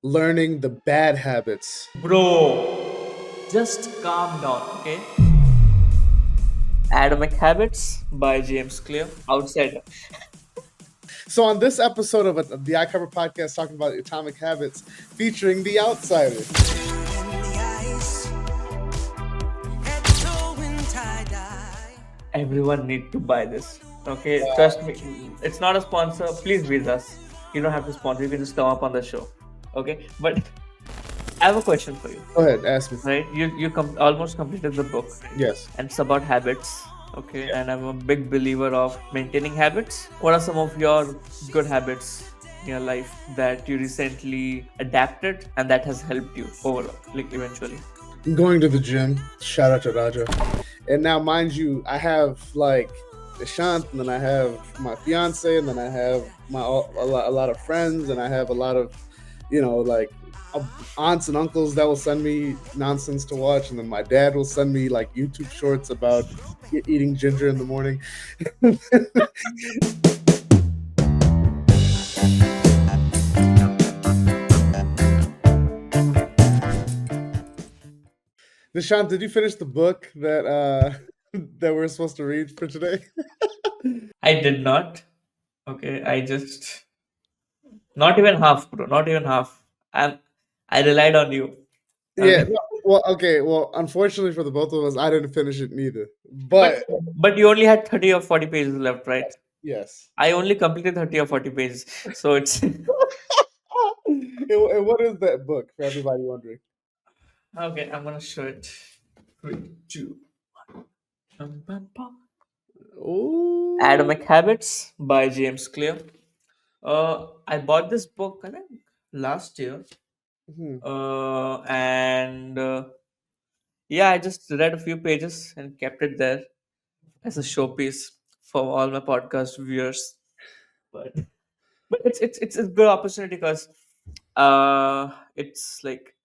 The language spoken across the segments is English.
learning the bad habits. Bro, just calm down, okay? Atomic Habits by James Clear. Outsider. So, on this episode of the iCover podcast, talking about atomic habits, featuring The Outsider. Everyone need to buy this. Okay, trust me. It's not a sponsor. Please visit us. You don't have to sponsor. You can just come up on the show. Okay, but I have a question for you. Go ahead, ask me. Right, almost completed the book, right? Yes. And it's about habits. Okay, and I'm a big believer of maintaining habits. What are some of your good habits in your life that you recently adapted and that has helped you overall, like eventually? Going to the gym. Shout out to Raja. And now, mind you, I have like Nishant, and then I have my fiance, and then I have a lot of friends, and I have a lot of, like aunts and uncles that will send me nonsense to watch, and then my dad will send me like YouTube shorts about eating ginger in the morning. Nishant, did you finish the book that that we're supposed to read for today? I did not. Okay, I just not even half, bro. Not even half. I relied on you. Yeah. Okay, Well, okay. Well, unfortunately for the both of us, I didn't finish it neither. but But but you only had 30 or 40 pages left, right? yes. I only completed 30 or 40 pages, so it's And what is that book for everybody wondering? okay. I'm gonna show it. 3, 2, bum, bum. Oh. Atomic Habits by James Clear. I bought this book I think last year, Hmm. and yeah, I just read a few pages and kept it there as a showpiece for all my podcast viewers. But it's a good opportunity because it's like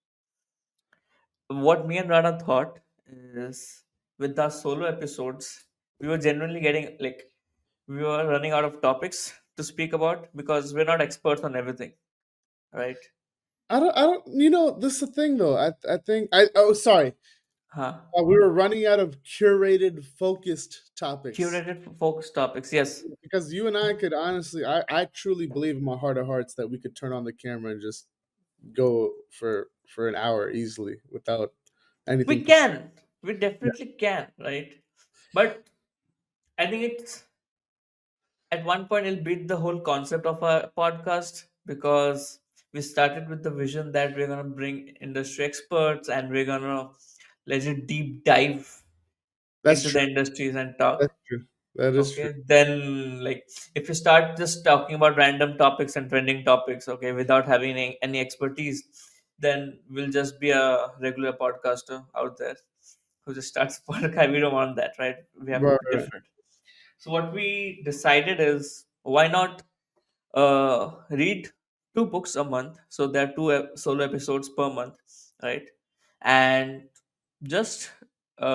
what me and Rana thought is with our solo episodes, we were genuinely getting like we were running out of topics to speak about because we're not experts on everything, right? I don't. This is the thing though. I think. Oh, sorry. Huh? We were running out of curated, focused topics Curated for focus topics, yes. because you and I could honestly. I truly believe in my heart of hearts that we could turn on the camera and just go for an hour easily without anything. We can, we definitely can, right? But I think it's at one point it'll beat the whole concept of a podcast because we started with the vision that we're gonna bring industry experts and we're gonna legit deep dive That's into true. the industries and talk. That's true. That is true. Okay, then like if you start just talking about random topics and trending topics, okay, without having any expertise, then we'll just be a regular podcaster out there who just starts a podcast. We don't want that, right? We have to Right, be right. different. So what we decided is why not read 2 books a month? So there are two solo episodes per month, right? And just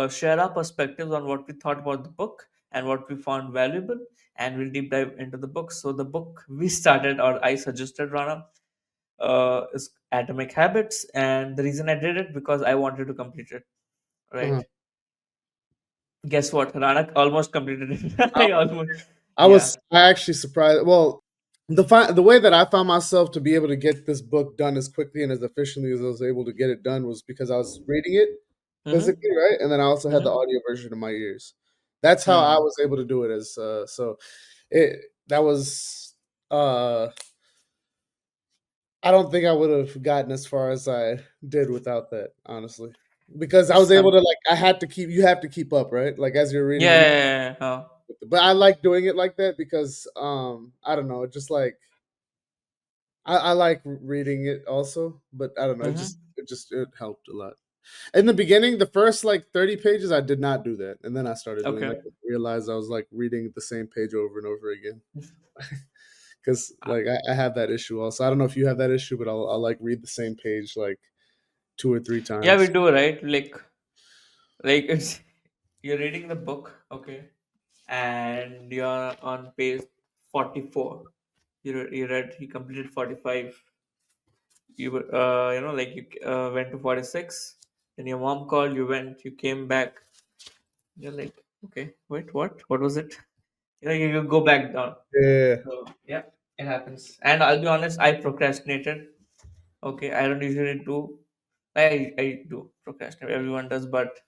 share our perspectives on what we thought about the book and what we found valuable, and we'll deep dive into the book. So the book we started, or I suggested, Rana, is Atomic Habits, and the reason I did it because I wanted to complete it. Right? Uh-huh. Guess what? Rana almost completed it. I, I almost, I yeah. was actually surprised. Well, the way that I found myself to be able to get this book done as quickly and as efficiently as I was able to get it done was because I was reading it Mm-hmm. physically, right? And then I also had the Mm-hmm. audio version in my ears. That's how I Hmm. was able to do it. As so, it that was. I don't think I would have gotten as far as I did without that, honestly, because I was able Some, to like I had to keep you have to keep up, right? Like as you're reading, yeah, you. yeah, yeah, yeah. But I like doing it like that because I don't know, it just like I like reading it also, but I don't know, Mm-hmm. it helped a lot. In the beginning, the first like 30 pages, I did not do that, and then I started doing Okay. like realized I was like reading the same page over and over again because Uh, like I have that issue also. I don't know if you have that issue, but I'll like read the same page like two or three Yeah, we times. do, right? Like it's you're reading the book, okay, and you're on page 44. You read he completed 45. You were, like you went to 46. Then your mom called. You went. You came back. You're like, okay, wait, what? What was it? You go back down. Yeah, So yeah, it happens. And I'll be honest, I procrastinated. Okay, I don't usually do. I do procrastinate. Everyone does, but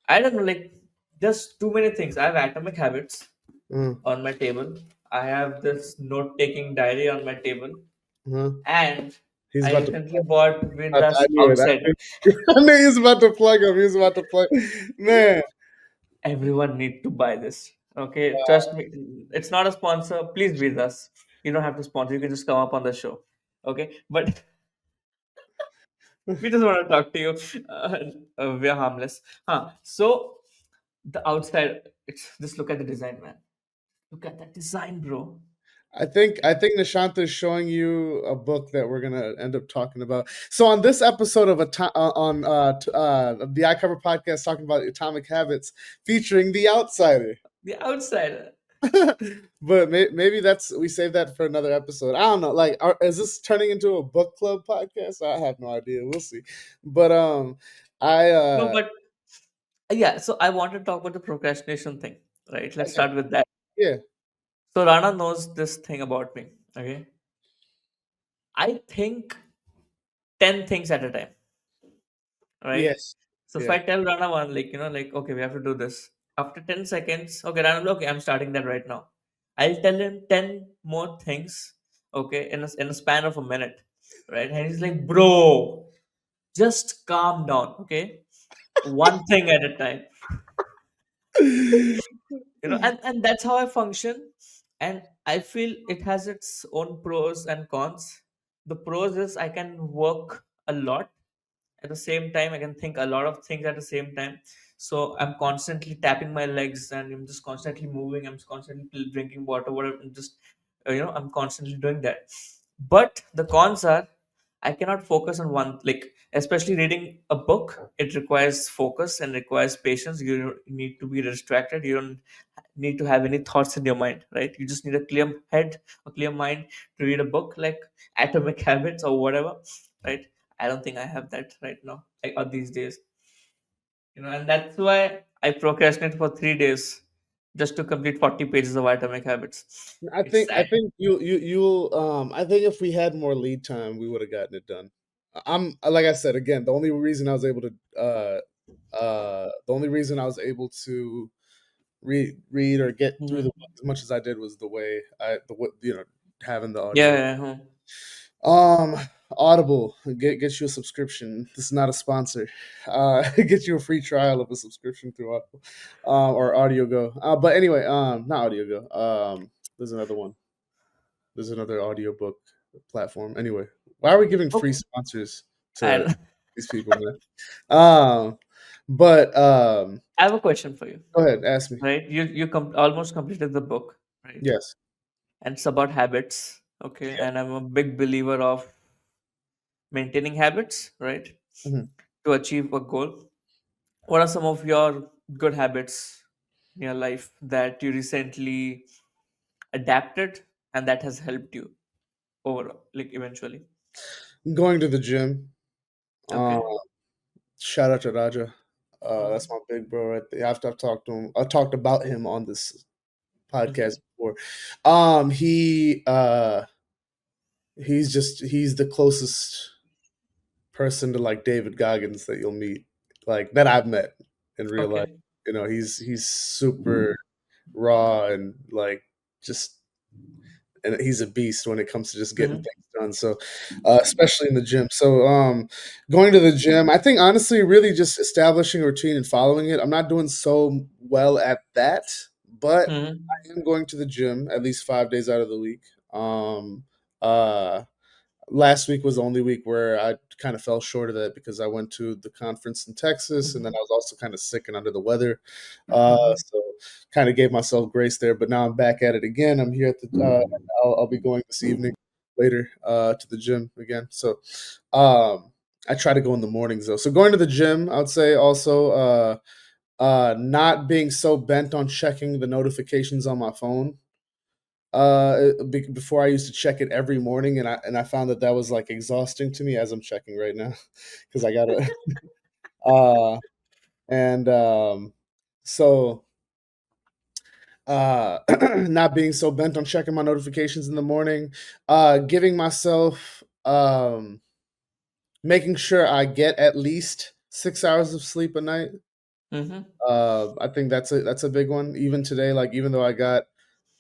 I don't know. Like, just too many things. I have atomic habits uh, on my table. I have this note-taking diary on my table, uh, and he's I about to. recently bought with I us knew it. outside. I knew he was about to plug him. He was about to plug. Man, Everyone need to buy this. Okay, trust me. It's not a sponsor. Please be with us. You don't have to sponsor. You can just come up on the show. Okay, but we just want to talk to you. We're harmless. So the outside, it's just look at the design, man. Look at that design, bro. I think Nishant is showing you a book that we're gonna end up talking about. So on this episode of the iCover podcast, talking about atomic habits, featuring the outsider. The outsider. But maybe that's we save that for another episode. I don't know. Like, is this turning into a book club podcast? I have no idea. We'll see. But I No, but yeah. So I want to talk about the procrastination thing. Right. Let's okay, start with that. yeah, So Rana knows this thing about me. Okay. I think 10 things at a time. Right. yes, So if yeah. I tell Rana one, like, okay, we have to do this. After 10 seconds, okay, Rana, okay, I'm starting that right now. I'll tell him 10 more things, okay, in a span of a minute, right? And he's like, bro, just calm down, okay? One thing at a time, and that's how I function. And I feel it has its own pros and cons. The pros is I can work a lot at the same time. I can think a lot of things at the same time. So I'm constantly tapping my legs and I'm just constantly moving. I'm constantly drinking water, whatever. I'm just I'm constantly doing that. But the cons are I cannot focus on one, like especially reading a book. It requires focus and requires patience. You don't need to be distracted. You don't need to have any thoughts in your mind, right? You just need a clear head, a clear mind to read a book like Atomic Habits or whatever, right? I don't think I have that right now, like or these days, and that's why I procrastinate for 3 days just to complete 40 pages of Atomic Habits. I It's think I sad. think you'll I think if we had more lead time, we would have gotten it done. I'm like I said again, the only reason I was able to read or get through the Mhm. book as much as I did was the way having the Yeah, audio. yeah, yeah. Um, Audible get you a subscription. This is not a sponsor. Get you a free trial of a subscription through Audible, or Audio Go. But anyway, not Audio Go. There's another one. There's another audiobook platform. Anyway, why are we giving free Okay. sponsors to And these people, man? But I have a question for you, go ahead, ask me. right? You almost completed the book, right? Yes. And it's about habits, okay? And I'm a big believer of maintaining habits, right? Mhm. To achieve a goal. What are some of your good habits in your life that you recently adapted and that has helped you overall, like eventually? Going to the gym. Uh, Okay. Shout out to Raja. That's Hmm. my big bro right there. After I've talked to him, I talked about him on this podcast Hmm. before. He's the closest person to like David Goggins that you'll meet, like that I've met in real life. Okay. He's super raw and like just and he's a beast when it comes to just getting Hmm. things done. So, especially in the gym. So, going to the gym, I think honestly, really just establishing a routine and following it. I'm not doing so well at that, but Hmm. I am going to the gym at least 5 days out of the week. Um, uh, Last week was the only week where I kind of fell short of that because I went to the conference in Texas, and then I was also kind of sick and under the weather. Hmm. So kind of gave myself grace there. But now I'm back at it again. I'm here at the. I'll be going this evening later to the gym again. So I try to go in the mornings though. So going to the gym, I would say also not being so bent on checking the notifications on my phone. before I used to check it every morning, and I found that that was like exhausting to me as I'm checking right now because I gotta uh and so not being so bent on checking my notifications in the morning, giving myself making sure I get at least 6 hours of sleep a night. Mm-hmm. I think that's a big one. Even today, like even though I got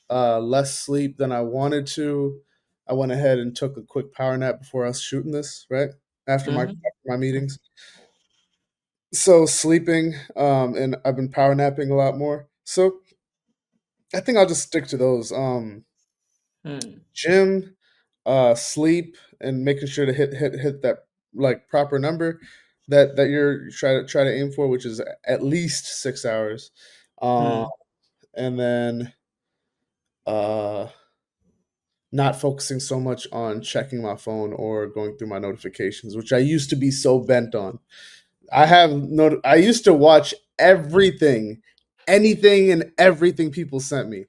less sleep than I wanted to, I went ahead and took a quick power nap before us shooting this, right? Mm-hmm. After my meetings. So sleeping, and I've been power napping a lot more. So I think I'll just stick to those. Hmm. Gym, sleep, and making sure to hit that like proper number that you're try to aim for, which is at least 6 hours. Um, Hmm. and then uh not focusing so much on checking my phone or going through my notifications, which I used to be so bent on. I used to watch everything, anything and everything people sent me.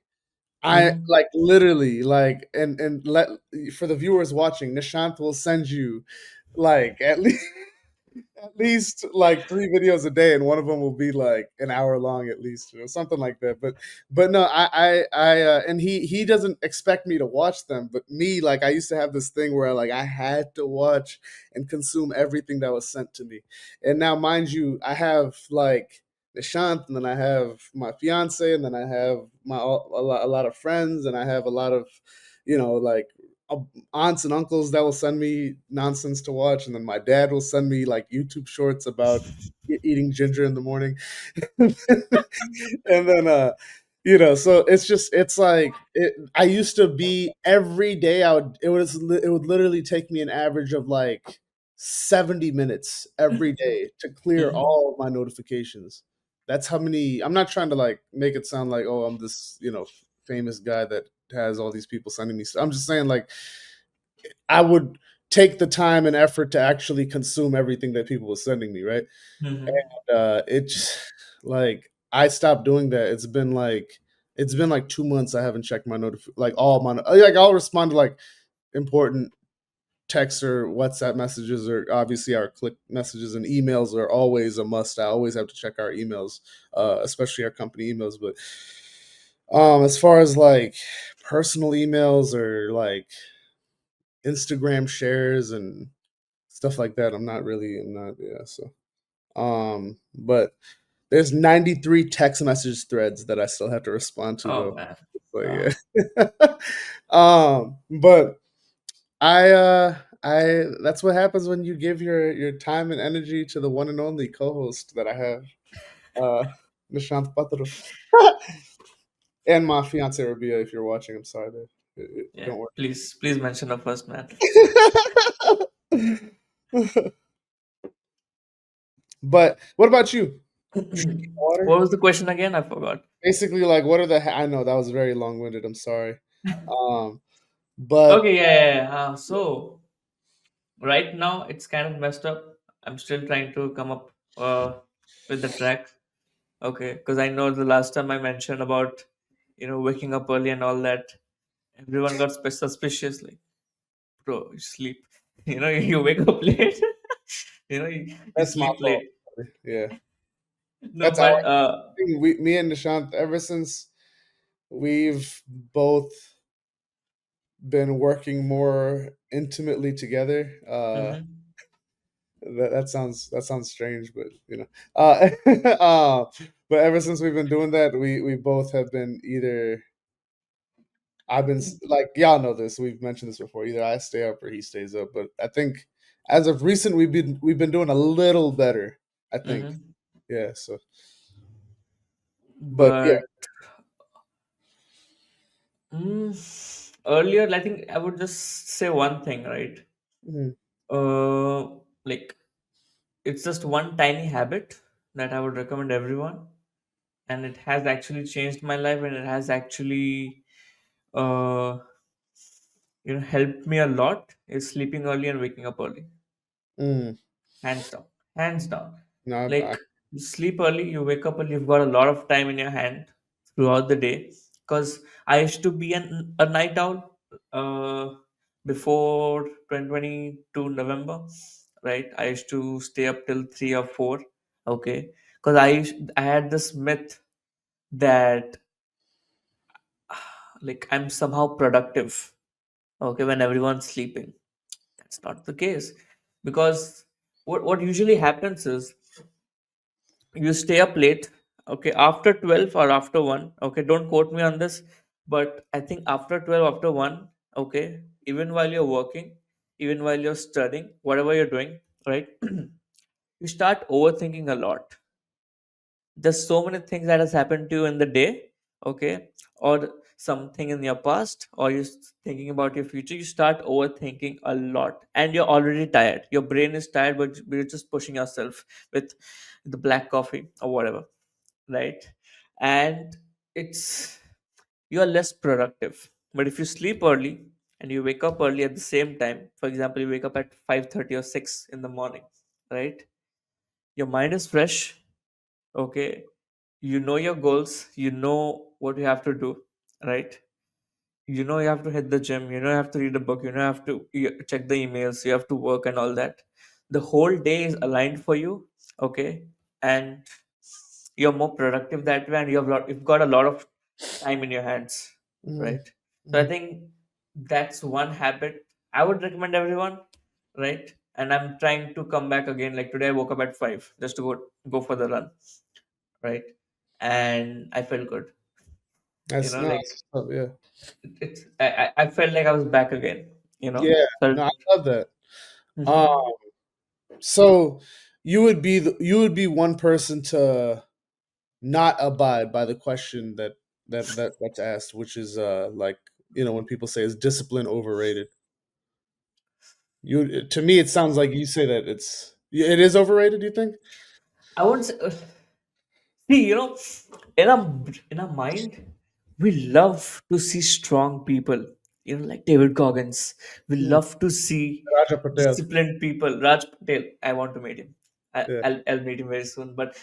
I Mm-hmm. like literally like and let for the viewers watching, Nishant will send you like at least like 3 videos a day, and one of them will be like an hour long at least, something like that. But no, and he doesn't expect me to watch them, but me, like I used to have this thing where like I had to watch and consume everything that was sent to me. And now, mind you, I have like Nishant, and then I have my fiance, and then I have a lot of friends, and I have a lot of like uh, aunts and uncles that will send me nonsense to watch, and then my dad will send me like YouTube shorts about eating ginger in the morning, and then so it's like I used to be every day. It would literally take me an average of like 70 minutes every day to clear Mm-hmm. all of my notifications. That's how many. I'm not trying to like make it sound like, oh, I'm this famous guy that has all these people sending me stuff. I'm just saying like I would take the time and effort to actually consume everything that people were sending me, right? Mm-hmm. It just like I stopped doing that. It's been like 2 months I haven't checked my like all my like I'll respond to like important texts or WhatsApp messages, or obviously our click messages, and emails are always a must. I always have to check our emails, especially our company emails. But as far as like personal emails or like Instagram shares and stuff like that, I'm not, yeah. So, but there's 93 text message threads that I still have to respond to Oh though. man. So Uh, yeah. But I that's what happens when you give your time and energy to the one and only co-host that I have, uh, Nishant Patru, and my fiance Rabia. If you're watching, I'm sorry, babe. yeah. Don't Please mention the first man. worry. But what about you? Drinking What water? was the question again? I forgot. Basically, like, what are I know that was very long winded. I'm sorry. Um, but Okay, yeah. So right now it's kind of messed up. I'm still trying to come up with the track. Okay, because I know the last time I mentioned about waking up early and all that, everyone got suspicious. Like, bro, you sleep. You wake up late. You that's my sleep fault. late. Yeah, No, that's our but thing. Me and Nishant, ever since we've both been working more intimately together. mhm. That sounds strange, but but ever since we've been doing that, we both have been either like y'all know this. We've mentioned this before. Either I stay up or he stays up. But I think as of recent, we've been doing a little better. I think. Mhm. Yeah. So, but yeah. But earlier, I think I would just say one thing, right? Mhm. Like it's just one tiny habit that I would recommend everyone, and it has actually changed my life, and it has actually, uh, helped me a lot. Is sleeping early and waking up early, Mm. hands down, hands down. No, Like you sleep early, you wake up early, you've got a lot of time in your hand throughout the day. because I used to be a night owl before 2022 November, right? I used to stay up till 3 or 4, okay, because I had this myth that like I'm somehow productive, okay, when everyone's sleeping. That's not the case, because what usually happens is you stay up late, okay, after 12 or after 1, okay, don't quote me on this, but I think after 12, after 1, okay, even while you're working, even while you're studying, whatever you're doing, right, you start overthinking a lot. There's so many things that has happened to you in the day, okay, or something in your past, or thinking about your future. You start overthinking a lot, and you're already tired. Your brain is tired, but you're just pushing yourself with the black coffee or whatever, right? And it's you are less productive. But if you sleep early and you wake up early at the same time, for example, you wake up at 5:30 or 6 in the morning, right? Your mind is fresh, okay, you know your goals, you know what you have to do, right? You know you have to hit the gym, you know you have to read a book, you know you check the emails, you have to work and all that. The whole day is aligned for you, okay, and you're more productive that way, and you've got a lot of time in your hands, Mm-hmm. right? So I think that's one habit I would recommend everyone, right? And I'm trying to come back again. Like today I woke up at 5 just to go for the run, right? And I felt good. That's no, Like that's what's up, yeah. I felt like I was back again. Yeah, Felt. no, I love that. Um, Mhm. so you would be one person to not abide by the question that's asked, which is like, when people say, is discipline overrated? You To me it sounds like you say that it is overrated, you think? I won't say. See, in our mind, we love to see strong people. Like David Goggins. We Mm, love to see Raja Patel. disciplined people. Raj Patel. I want to meet him. Yeah. I'll meet him very soon. But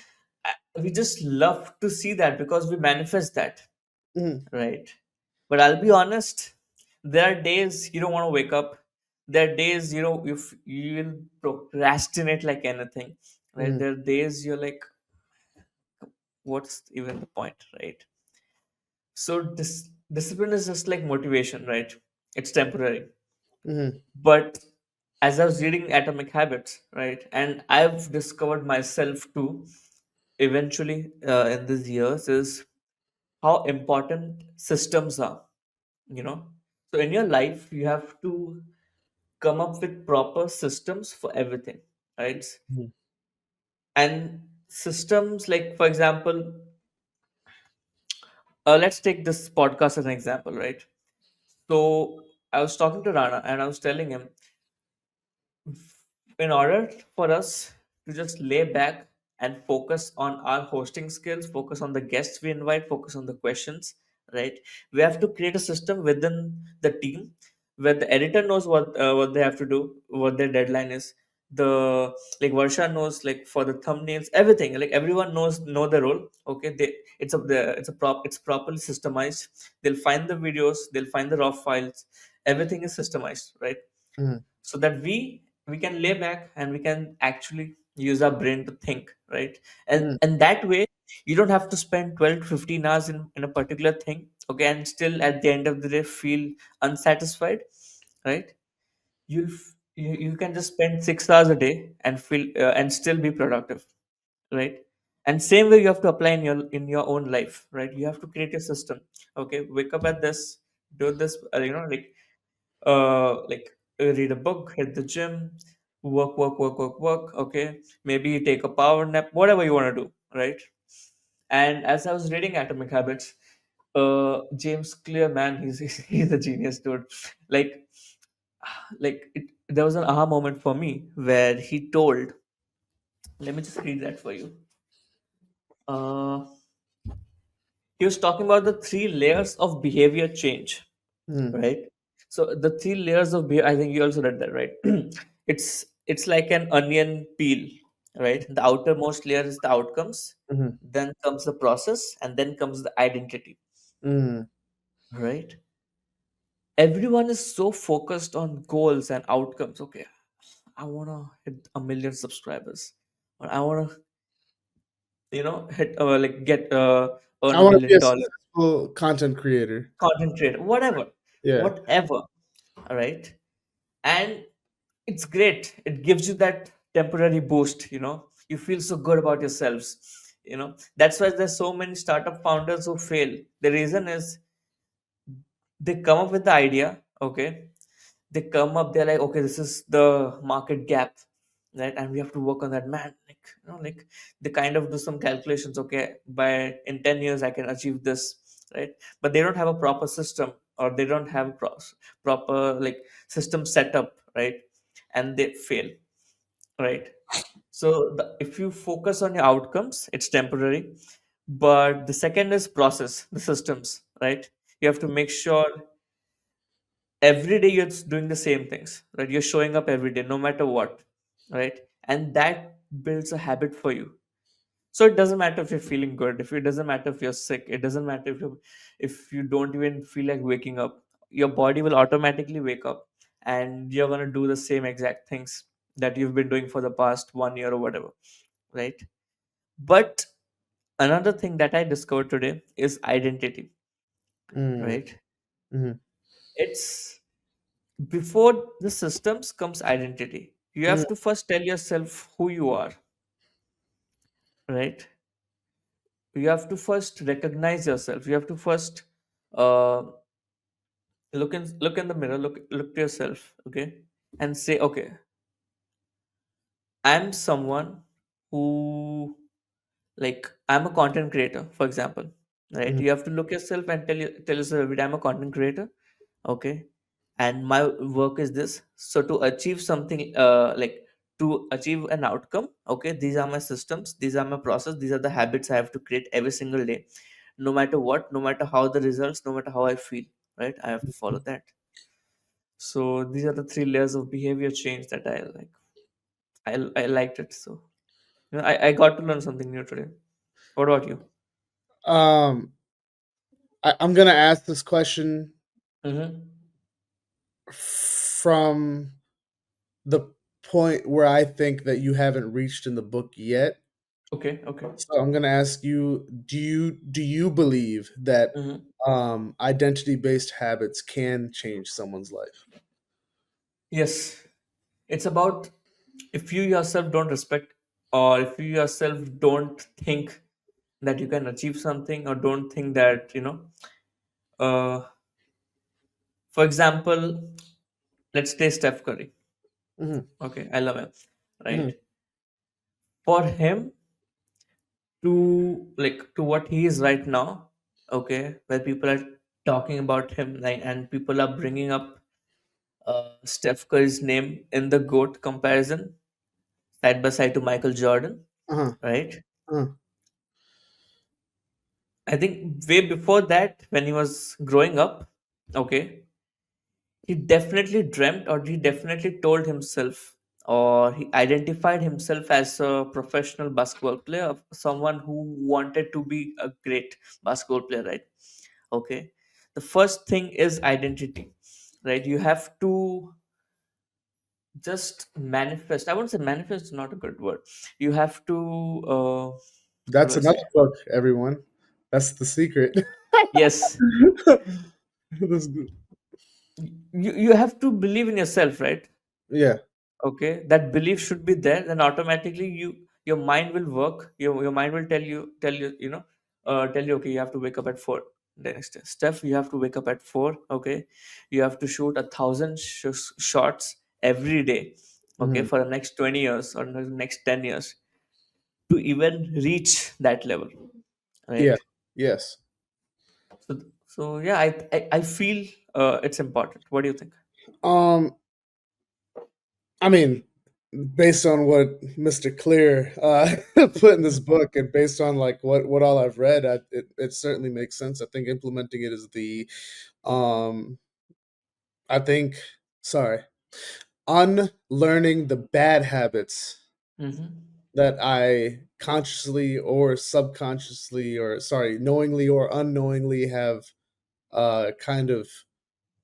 we just love to see that because we manifest that, Mhm, right? But I'll be honest. There are days you don't want to wake up. There are days you will procrastinate like anything, right? mhm, There are days you're like, what's even the point, right? So discipline is just like motivation, right? It's temporary. mhm, But as I was reading Atomic Habits, right, and I've discovered myself too, eventually in these years, is how important systems are. You know, so in your life, you have to come up with proper systems for everything, right? mhm, And systems, like for example, let's take this podcast as an example, right? So I was talking to Rana and I was telling him, in order for us to just lay back and focus on our hosting skills, focus on the guests we invite, focus on the questions, right? We have to create a system within the team where the editor knows what they have to do, what their deadline is. The like Varsha knows like for the thumbnails, everything. Like everyone know their role. Okay, it's properly systemized. They'll find the videos, they'll find the raw files. Everything is systemized, right? mhm, So that we can lay back and we can actually use our brain to think, right? and mhm, and that way you don't have to spend 12 to 15 hours in a particular thing, okay, and still at the end of the day feel unsatisfied, right? You can just spend 6 hours a day and feel and still be productive, right? And same way you have to apply in your own life, right? You have to create a system. Okay, wake up at this, do this, read a book, hit the gym, work. Okay, maybe you take a power nap, whatever you want to do, right? And as I was reading Atomic Habits, James Clear, man, he's he's a genius, dude. Like, there was an aha moment for me where he told. Let me just read that for you. Uh, he was talking about the three layers of behavior change, mhm, right? So the three layers of behavior, I think you also read that, right? It's like an onion peel, right? The outermost layer is the outcomes, mhm, then comes the process, and then comes the identity. Mm. right? Everyone is so focused on goals and outcomes. Okay, I want to hit a million subscribers, or I want to, hit like get earn I a want to be million a dollar successful content creator. content creator, whatever, Yeah. whatever. All right, and it's great. It gives you that temporary boost. You feel so good about yourselves. That's why there's so many startup founders who fail. The reason is they come up with the idea. Okay, they come up, they're like, okay, this is the market gap, right, and we have to work on that, man. Like they kind of do some calculations. Okay, by in 10 years I can achieve this, right? But they don't have a proper system, or they don't have a proper like system setup, right? And they fail, right? So if you focus on your outcomes, it's temporary. But the second is process, the systems, right? You have to make sure every day you're doing the same things, right? You're showing up every day no matter what, right? And that builds a habit for you. So it doesn't matter if you're feeling good, if it doesn't matter if you're sick, it doesn't matter if you don't even feel like waking up. Your body will automatically wake up, and you're going to do the same exact things that you've been doing for the past 1 year or whatever, right? But another thing that I discovered today is identity, Mm. right? Mm. It's before the systems comes identity. You Mm. have to first tell yourself who you are, right? You have to first recognize yourself. You have to first uh, look in the mirror, look to yourself, okay, and say, okay, I'm someone who, like, I'm a content creator, for example, right? Mm. You have to look yourself and tell yourself every day, I'm a content creator, okay, and my work is this. So to achieve something, like to achieve an outcome, okay, these are my systems, these are my process, these are the habits I have to create every single day, no matter what, no matter how the results, no matter how I feel, right? I have to follow that. So these are the three layers of behavior change that I like. I liked it. So I got to learn something new today. What about you? Um, I'm gonna ask this question Mm-hmm. from the point where I think that you haven't reached in the book yet. Okay, okay. So I'm gonna ask you: Do you believe that Mm-hmm. identity based habits can change someone's life? Yes, it's about, if you yourself don't respect, or if you yourself don't think that you can achieve something, or don't think that, uh, for example, let's take Steph Curry. Hmm. Okay, I love him, Hmm. right? For him to what he is right now, okay, where people are talking about him, like, and people are bringing up Steph Curry's name in the GOAT comparison side by side to Michael Jordan, Uh-huh. right? Uh-huh. I think way before that, when he was growing up, okay, he definitely dreamt, or he definitely told himself, or he identified himself as a professional basketball player, someone who wanted to be a great basketball player, right? Okay. The first thing is identity, right? You have to just manifest. I wouldn't say manifest is not a good word. You have to, how That's do I another say? book, everyone. That's the secret. Yes, That's good. you have to believe in yourself, right? Yeah. Okay, that belief should be there. Then automatically your mind will work. Your mind will tell you, tell you, okay, you have to wake up at 4. The next step, you have to wake up at 4. Okay, you have to shoot 1,000 shots every day, okay, Hmm. for the next 20 years or the next 10 years, to even reach that level, Yeah. right? Yes. So yeah, I feel it's important. What do you think? Um, I mean, based on what Mr. Clear put in this book, and based on like what all I've read, it certainly makes sense. I think implementing it is the um, I think sorry, unlearning the bad habits Mm-hmm. that I consciously or subconsciously, or sorry, knowingly or unknowingly have kind of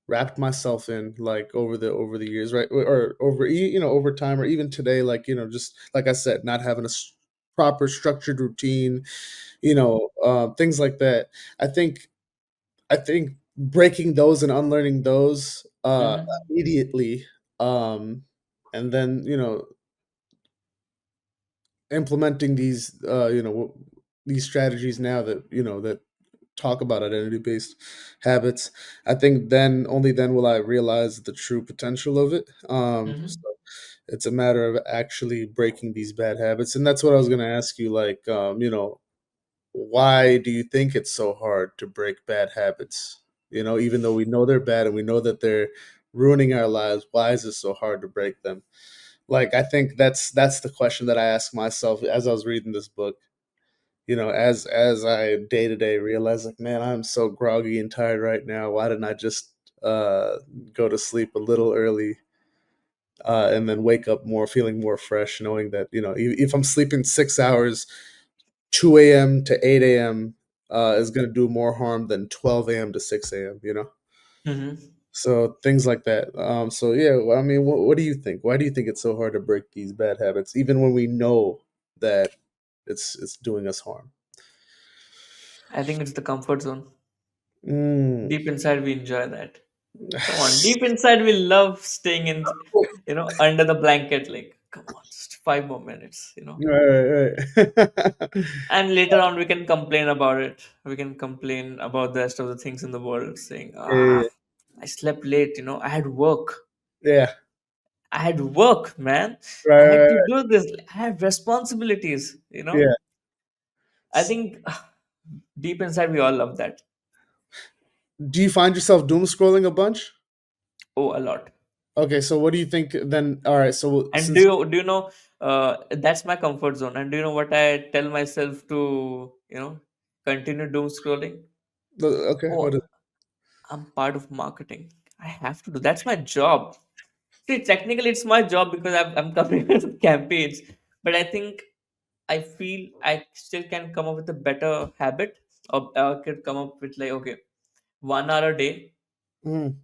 wrapped myself in, like, over the years, right? Or over over time, or even today, like, just like I said, not having a proper structured routine, things like that. I think i think breaking those and unlearning those Mm-hmm. immediately, um and then implementing these strategies now that talk about identity based habits. I think then, only then, will I realize the true potential of it. So Mm-hmm. it's a matter of actually breaking these bad habits, and that's what I was going to ask you. Like, why do you think it's so hard to break bad habits? Even though we know they're bad and we know that they're ruining our lives, why is it so hard to break them? Like, I think that's the question that I asked myself as I was reading this book. As I day to day realize, like, man, I'm so groggy and tired right now. Why didn't I just go to sleep a little early, and then wake up more feeling more fresh, knowing that if I'm sleeping 6 hours, 2 a.m. to 8 a.m. Is going to do more harm than 12 a.m. to 6 a.m. Mm-hmm. So things like that. So yeah, well, I mean, what do you think? Why do you think it's so hard to break these bad habits, even when we know that it's doing us harm? I think it's the comfort zone. Mm. Deep inside, we enjoy that. Come on, deep inside, we love staying in, under the blanket. Like, come on, just 5 more minutes. Right, right. And later on, we can complain about it. We can complain about the rest of the things in the world, saying, Yeah, I slept late. I had work. yeah, I had work, man. I right, had right, to right. do this. I had responsibilities. Yeah. I think deep inside, we all love that. Do you find yourself doom scrolling a bunch? Oh, a lot. Okay, so what do you think then? All right, so And since that's my comfort zone. And do you know what I tell myself to, continue doom scrolling? okay, what is Oh, I'm part of marketing. I have to do. That's my job. See, technically, it's my job because I'm coming with campaigns. But I think I feel I still can come up with a better habit, or could come up with, like, okay, 1 hour a day, it? Mm,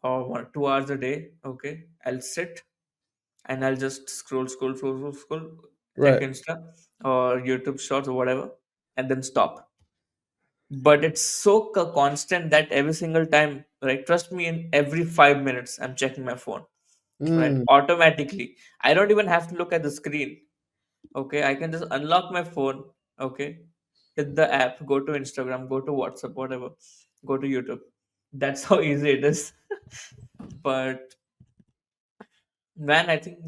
or 2 hours a day. Okay, I'll sit and I'll just scroll, check right. Insta or YouTube Shorts or whatever, and then stop. But it's so constant that every single time, right? Trust me, in every 5 minutes, I'm checking my phone, right? Mm, Automatically. I don't even have to look at the screen. Okay, I can just unlock my phone. Okay, hit the app, go to Instagram, go to WhatsApp, whatever, go to YouTube. That's how easy it is. But man, I think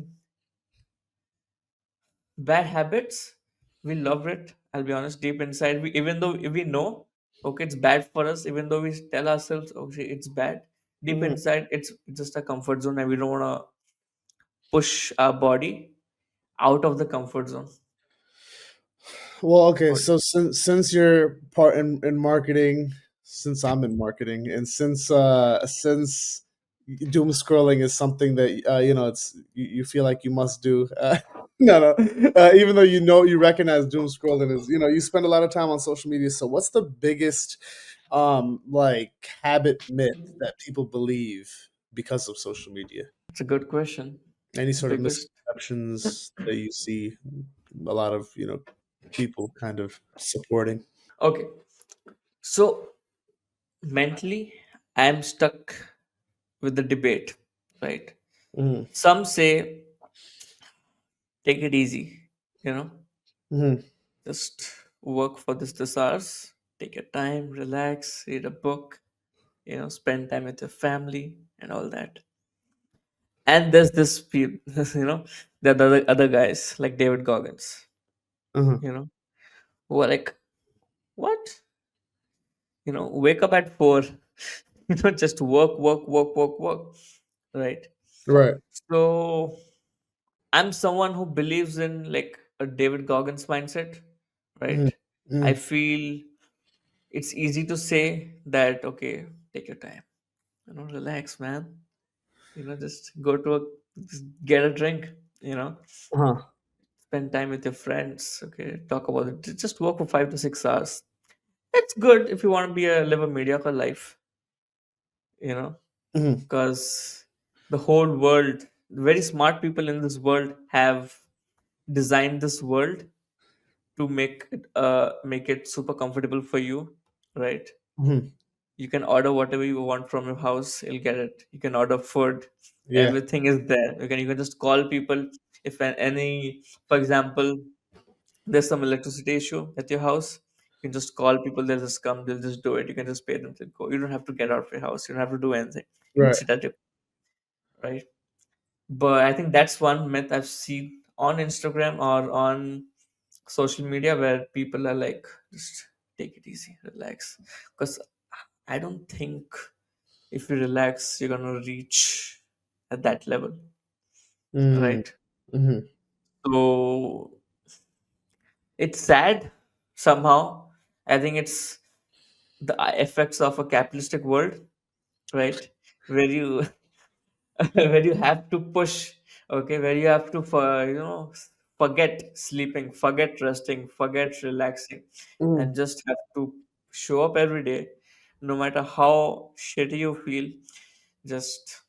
bad habits, we love it. I'll be honest, deep inside, even though we know, okay, it's bad for us, even though we tell ourselves, okay, it's bad, deep mm. inside, it's just a comfort zone, and we don't want to push our body out of the comfort zone. Well, okay, What- so since you're part in marketing, since I'm in marketing, and since doom scrolling is something that it's you feel like you must do. No, no. Even though you recognize doom scrolling is, you spend a lot of time on social media. So what's the biggest like habit myth that people believe because of social media? It's a good question. Any sort of Biggest. misconceptions that you see a lot of people kind of supporting? Okay, so mentally, I'm stuck with the debate, right? Mm, Some say take it easy, you know, mhm, just work for this hours, take your time, relax, read a book, spend time with your family and all that. And there's this people, the other guys like David Goggins, uh-huh, you know, who are like, what? Wake up at 4, just work, work, work, work, work, right? right. So I'm someone who believes in, like, a David Goggins mindset, Mhm, right? I mhm, feel it's easy to say that, okay, take your time, relax, man, just go to just get a drink, you know uh-huh, spend time with your friends. Okay, talk about it. Just work for 5 to 6 hours. It's good if you want to be a live a mediocre life, you know, Mhm. because the whole world, very smart people in this world have designed this world to make it super comfortable for you, right? Mhm. You can order whatever you want from your house, you'll get it. You can order food, Yeah. everything is there. You can just call people if any, for example, there's some electricity issue at your house. You can just call people, they'll just come, they'll just do it. You can just pay them to go. You don't have to get out of your house, you don't have to do anything. You can Right. sit at your, right? But I think that's one myth I've seen on Instagram or on social media where people are like, just take it easy, relax. Because I don't think if you relax, you're gonna reach at that level, Mm. right? Mhm. So it's sad somehow. I think it's the effects of a capitalistic world, right? Where you where you have to push, okay, where you have to forget sleeping, forget resting, forget relaxing, Mhm. and just have to show up every day, no matter how shitty you feel. Just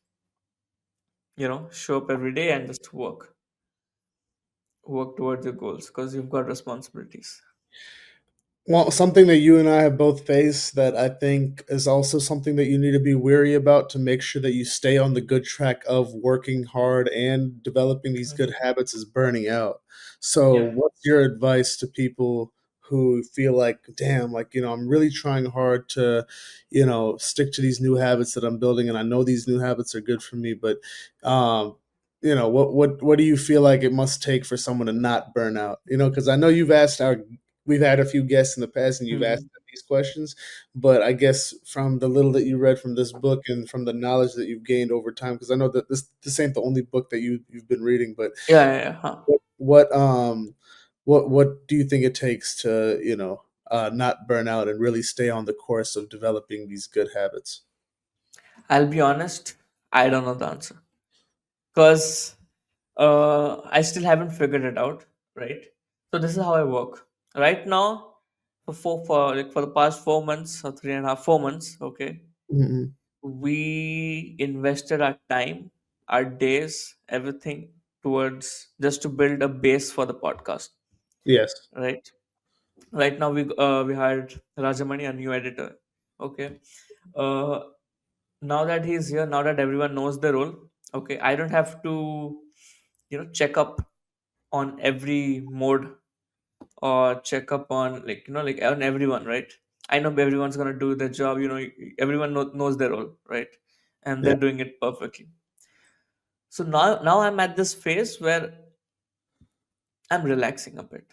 show up every day and just work towards your goals because you've got responsibilities. Well, something that you and I have both faced that I think is also something that you need to be wary about to make sure that you stay on the good track of working hard and developing these good Mhm. habits is burning out. So, Yep. what's your advice to people who feel like, damn, like, I'm really trying hard to, stick to these new habits that I'm building, and I know these new habits are good for me, but, what do you feel like it must take for someone to not burn out? Because I know we've had a few guests in the past and you've asked Mhm. them these questions, but I guess from the little that you read from this book and from the knowledge that you've gained over time, because I know that this ain't the only book that you've been reading, but Yeah, yeah, yeah, huh. what do you think it takes to not burn out and really stay on the course of developing these good habits? I'll be honest, I don't know the answer because I still haven't figured it out, right? So this is how I work right now. For the past 4 months or 3.5 4 months, okay, Mhm. we invested our time, our days, everything towards just to build a base for the podcast, Yes. right? Right now we hired Rajamani, a new editor. Okay. uh Now that he's here, now that everyone knows the role, okay, I don't have to check up on every mode or check up on, like on everyone, right? I know everyone's gonna do their job, everyone knows their role, right? And Yeah. they're doing it perfectly. So now I'm at this phase where I'm relaxing a bit.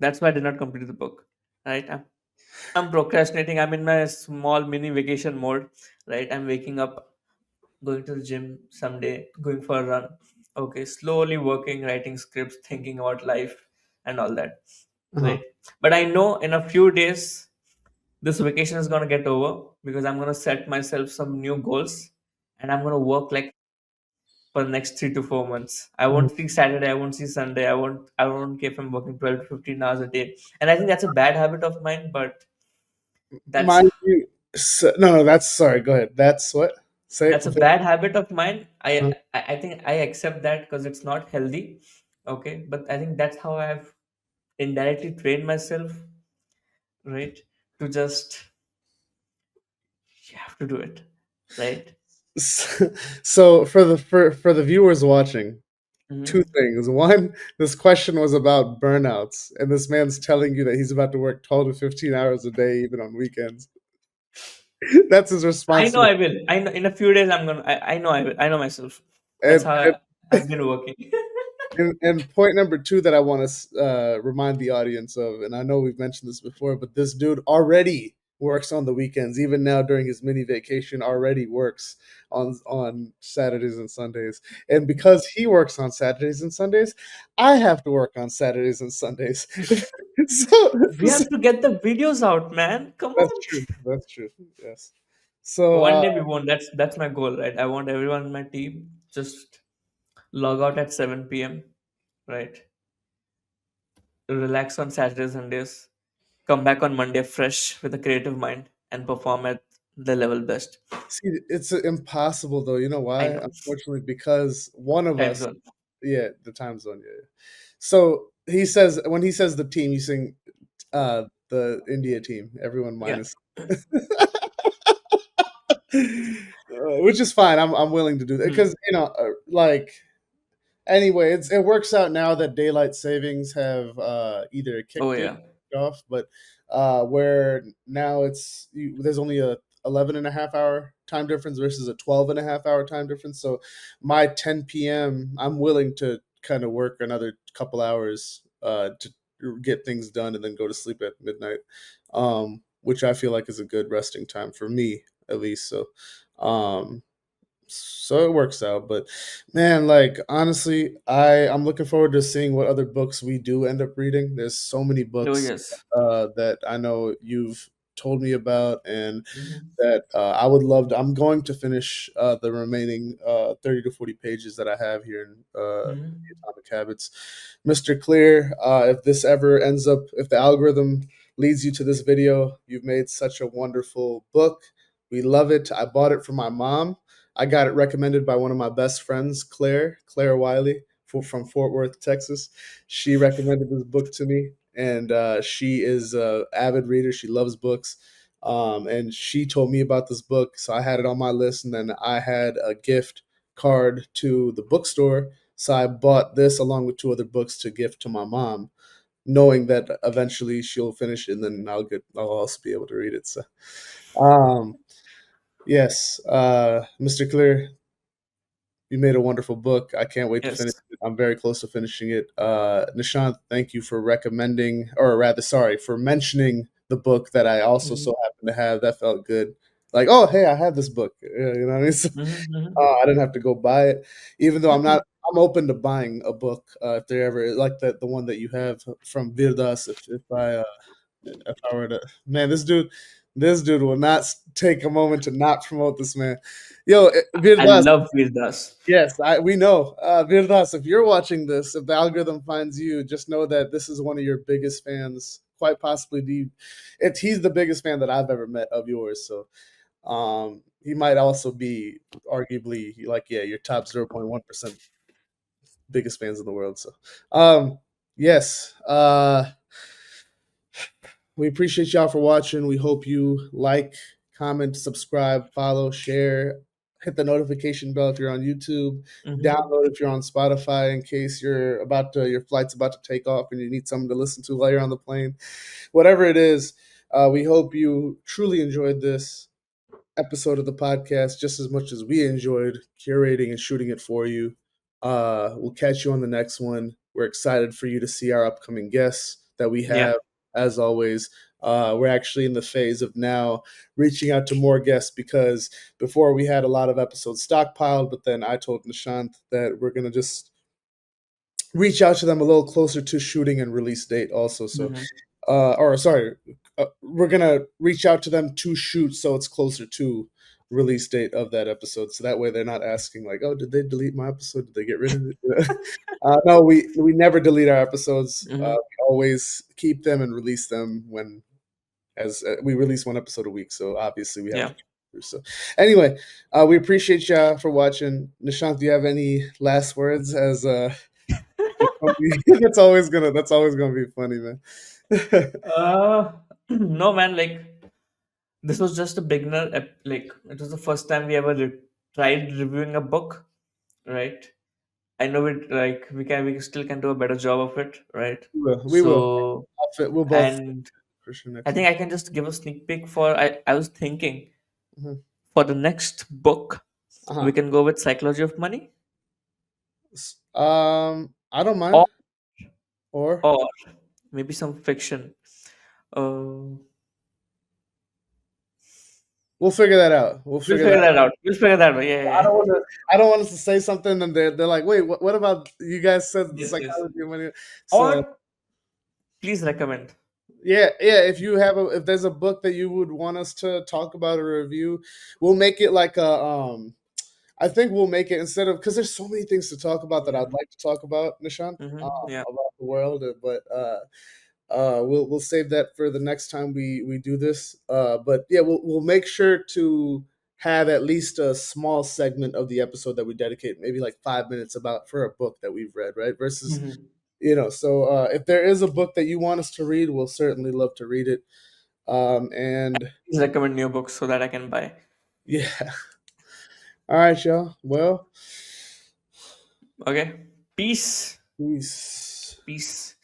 That's why I did not complete the book, right? I'm procrastinating. I'm in my small mini vacation mode, right? I'm waking up, going to the gym someday, going for a run. Okay, slowly working, writing scripts, thinking about life and all that, Uh-huh. right? But I know in a few days this vacation is gonna get over because I'm gonna set myself some new goals and I'm gonna work like for the next 3 to 4 months. I Mhm. won't see Saturday, I won't see Sunday, I won't care if I'm working 12 to 15 hours a day. And I think that's a bad habit of mine, but that's Mind you, no, that's sorry. Go ahead. That's what. Say it. that's a bad habit of mine. Uh, I think I accept that because it's not healthy. Okay, but I think that's how I've indirectly trained myself, right? To just, you have to do it, right? so for the viewers watching, two Hmm. things. One, this question was about burnouts, and this man's telling you that he's about to work 12 to 15 hours a day, even on weekends. That's his I response know to the I will. I know in a few days I'm gonna. I know I will. I know myself. That's and, how I've been working. and point number two that I want to remind the audience of, and I know we've mentioned this before, but this dude already works on the weekends. Even now during his mini vacation, already works on Saturdays and Sundays. And because he works on Saturdays and Sundays, I have to work on Saturdays and Sundays. so, We have to get the videos out, man. Come that's on. true. That's true. Yes. So, One day we won't. That's my goal, right? I want everyone in my team just log out at 7 p.m. Right? relax on Saturdays, Sundays, come back on Monday fresh with a creative mind, and perform at the level best. See, it's impossible though. You know I why? know. Unfortunately, because one of Time us, zone. yeah, the time zone, yeah. Yeah. So he says when he says the team, he's saying the India team, everyone Yeah. minus, which is fine. I'm willing to do that Hmm. because like anyway, it works out now that daylight savings have either Oh kicked it yeah. off, but where now there's only a 11 and a half hour time difference versus a 12 and a half hour time difference. So my 10 p.m. I'm willing to kind of work another couple hours to get things done and then go to sleep at midnight, which I feel like is a good resting time for me at least. Um, so it works out, but man, like honestly, I'm looking forward to seeing what other books we do end up reading. There's so many Oh books yes. that I know you've told me about, and Hmm. that I would love to. I'm going to finish the remaining 30 to 40 pages that I have here in Hmm. Atomic Habits. Mr. Clear, if this ever ends up, if the algorithm leads you to this video, you've made such a wonderful book. We love it. I bought it for my mom. I got it recommended by one of my best friends, Claire Wiley, from Fort Worth, Texas. She recommended this book to me, and she is a avid reader. She loves books, and she told me about this book, so I had it on my list. And then I had a gift card to the bookstore, so I bought this along with two other books to gift to my mom, knowing that eventually she'll finish it, and then I'll also be able to read it. So, um, yes, Mr. Clear, you made a wonderful book. I can't wait to finish Yes. it. I'm very close to finishing it. Nishant, thank you for recommending, or rather, sorry, for mentioning the book that I also Hmm. so happen to have. That felt good. Like, oh, hey, I have this book. Yeah, you know what I mean? So, Hmm. I didn't have to go buy it, even though I'm not. I'm open to buying a book if there ever like the one that you have from Virdas. If I were to, man, this dude will not take a moment to not promote this man. Yo, I Virdas, love Veerdas. yes, we know. Virdas, if you're watching this, if the algorithm finds you, just know that this is one of your biggest fans, quite possibly he's the biggest fan that I've ever met of yours. So he might also be arguably like, yeah, your top 0.1% biggest fans in the world. So yes. We appreciate y'all for watching. We hope you like, comment, subscribe, follow, share, hit the notification bell if you're on YouTube, Hmm. download if you're on Spotify in case your flight's about to take off and you need something to listen to while you're on the plane. Whatever it is, we hope you truly enjoyed this episode of the podcast just as much as we enjoyed curating and shooting it for you. We'll catch you on the next one. We're excited for you to see our upcoming guests that we Yeah. have. As always, we're actually in the phase of now reaching out to more guests because before we had a lot of episodes stockpiled, but then I told Nishant that we're going to just reach out to them a little closer to shooting and release date also. So Hmm. or sorry, we're gonna reach out to them to shoot so it's closer to release date of that episode, so that way they're not asking like, "Oh, did they delete my episode? Did they get rid of it?" No, we never delete our episodes. Hmm. We always keep them and release them when as we release one episode a week. So obviously we have Yeah. to. So anyway, we appreciate y'all for watching. Nishant, do you have any last words? As that's always gonna be funny, man. No man, like this was just a beginner. Like it was the first time we ever tried reviewing a book, right? I know it. Like we still can do a better job of it, right? We will. We will. So, We'll both and for sure I next think time. I can just give a sneak peek for. I was thinking Mhm. for the next book, we Uh-huh. can go with Psychology of Money, I don't or mind. Or or maybe some fiction. Uh, we'll figure that out. We'll we'll figure that figure that out. out. We'll figure that out. Yeah, I yeah, don't want yeah. to. I don't want us to say something and they're like, wait, what about you guys said the Yes, yes. psychology of money? So Or please recommend. yeah, yeah. If there's a book that you would want us to talk about or review, we'll make it like a I think we'll make it instead of because there's so many things to talk about that Yeah. I'd like to talk about, Nishant, Mm-hmm. Yeah. about the world. We'll save that for the next time we do this. But yeah, we'll make sure to have at least a small segment of the episode that we dedicate, maybe like 5 minutes about for a book that we've read, right? Versus, Mhm. so if there is a book that you want us to read, we'll certainly love to read it. And Please recommend new books so that I can buy. yeah, all right, y'all. Well, Okay. Peace. peace. Peace.